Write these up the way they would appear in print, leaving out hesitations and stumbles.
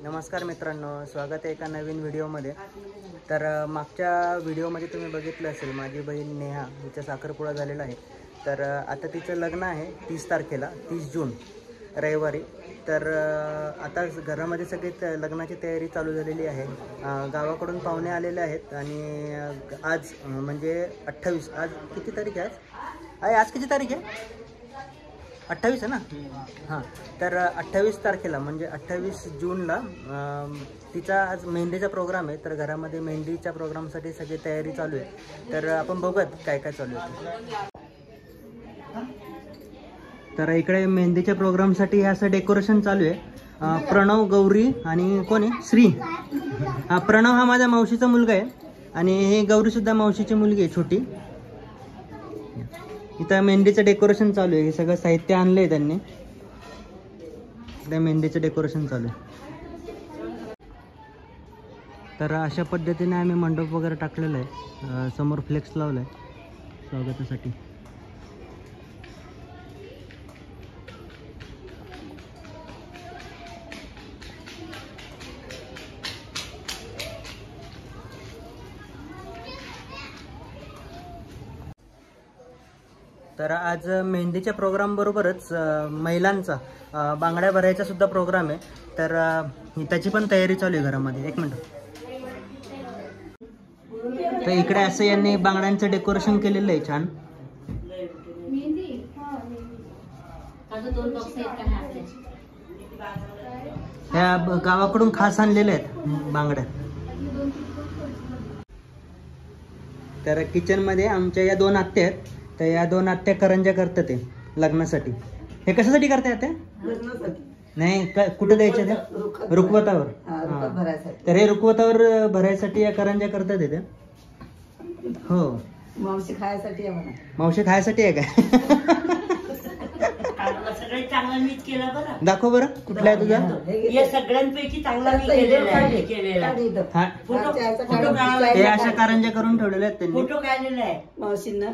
नमस्कार मित्रांनो, स्वागत आहे एका नवीन व्हिडिओमध्ये। तर मागच्या व्हिडिओमध्ये तुम्ही बघितलं असेल माझी बहीण नेहा हिचा साखरपुडा झालेला आहे। तर आता तिचं लग्न आहे 30 तारखेला, 30 जून रविवारी। तर आता घरामध्ये सगळी लग्नाची तयारी चालू झालेली आहे। गावाकडून पाहुणे आलेले आहेत आणि आज म्हणजे 28, आज किती तारीख आहे? आज किती तारीख आहे? 28 आहे ना? हां, तर 28 तारखेला म्हणजे 28 जूनला तिचा आज मेहंदीचा प्रोग्राम आहे। तर घरामध्ये मेहंदीच्या प्रोग्रामसाठी सगळी तयारी चालू आहे। तर आपण बघूयात काय काय चालू आहे। तर इकडे मेहंदीच्या प्रोग्रामसाठी हे असं डेकोरेशन चालू आहे। प्रणव, गौरी आणि कोणी श्री। प्रणव हा माझ्या मावशीचा मुलगा आहे आणि हे गौरीसुद्धा मावशीची मुलगी आहे छोटी। इथं मेहंदीचं डेकोरेशन चालू आहे। हे सगळं साहित्य आणलं आहे त्यांनी। इकडे मेहंदीचं डेकोरेशन चालू आहे। तर अशा पद्धतीने आम्ही मंडप वगैरे टाकलेला आहे। समोर फ्लेक्स लावला आहे स्वागतासाठी। तर आज मेहंदीच्या प्रोग्राम बरोबरच महिलांचा बांगड्या भरायचा सुद्धा प्रोग्राम आहे। तर त्याची पण तयारी चालू आहे घरामध्ये। एक मिनिट। तर इकडे असं यांनी बांगड्यांचं डेकोरेशन केलेलं आहे छान। ह्या गावाकडून खास आणलेल्या आहेत बांगड्या। तर किचन मध्ये आमच्या या दोन आत्या आहेत। तर या दोन आत्या करंज्या करतात ते लग्नासाठी। हे कशासाठी करते आत्या? नाही, कुठे द्यायच्या त्या? रुखवतावर। तर हे रुखवतावर भरायसाठी या करंज्या करतात त्या। हो, मावशी खायसाठी आहे। मावशी खायसाठी आहे का? दाखव बरं, कुठला आहे तुझा? या सगळ्यांपैकी चांगला मी केलेला आहे। हे अशा करंज्या करून ठेवलेल्या आहेत त्यांनी। फोटो काढलेला आहे मावशींना।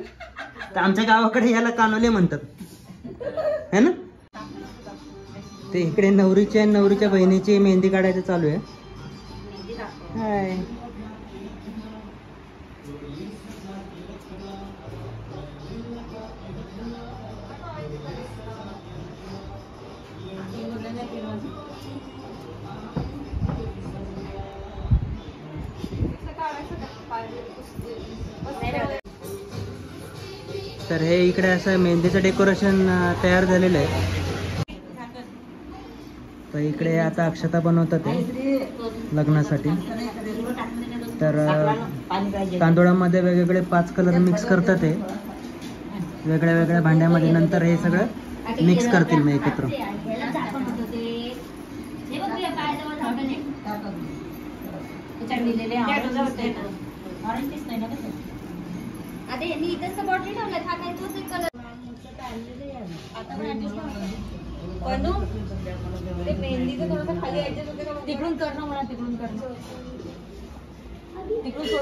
तर आमच्या गावाकडे याला कानोले म्हणतात, है ना? ते इकडे नवरीच्या बहिणीची मेहंदी काढायचं चालू आहे। हाय, तर हे इकडे असं मेहंदीचं डेकोरेशन तयार झालेलं आहे। तर इकडे आता अक्षता बनवतात ते लग्नासाठी। तर तांदूळामध्ये वेगवेगळे 5 कलर मिक्स करतात ते वेगळ्या वेगळ्या भांड्यामध्ये। नंतर हे सगळं मिक्स करतील मग एकत्र। तिकडून करणं म्हणा, तिकडून करणं, तिकडून सोड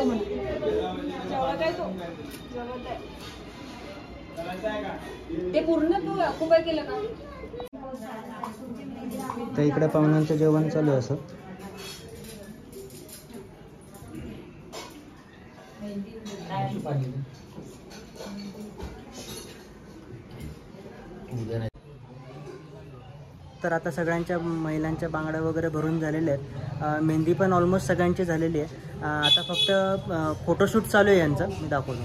ते पूर्ण तू अकुबाय केलं का? तर इकडे पाहुण्यांचं जेवण चालू आहे असं। तर आता सगळ्यांच्या महिलांच्या बांगड्या वगैरे भरून झालेल्या आहेत। मेहंदी पण ऑलमोस्ट सगळ्यांची झालेली आहे। आता फक्त फोटोशूट चालू आहे यांचं, मी दाखवतो।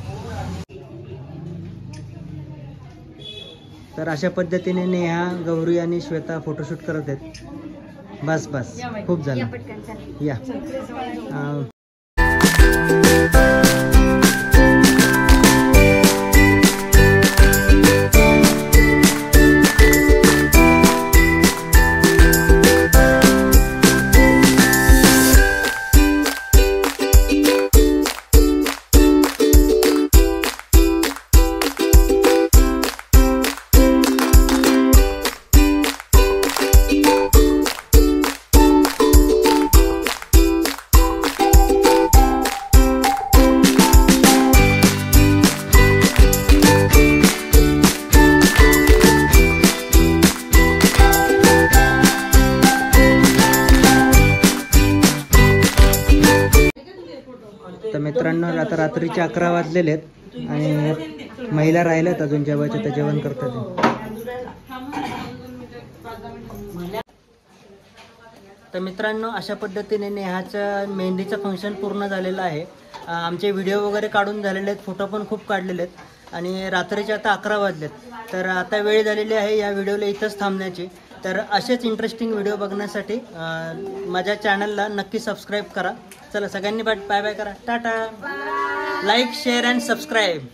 तर अशा पद्धतीने नेहा, गौरी आणि श्वेता फोटोशूट करत आहेत। बस बस, खूप झालं या। मित्रांनो आता रात्रीचे 11 वाजलेले आहेत आणि महिला राहिल्यात अजून जेवायचे, तर जेवण करतात. तर मित्रांनो अशा पद्धतीने नेहाचं मेहंदीचं फंक्शन पूर्ण झालेलं आहे. आमचे व्हिडिओ वगैरे काढून झालेले आहेत, फोटो पण खूप काढलेले आहेत आणि रात्रीचे आता 11 वाजलेत. तर आता वेळ झालेली आहे या व्हिडिओला इथंच थांबण्याची. तर असेच इंटरेस्टिंग व्हिडिओ बघण्यासाठी माझ्या चॅनलला नक्की सबस्क्राईब करा. चला सगळ्यांनी बाय बाय करा. Tata. Like share and subscribe.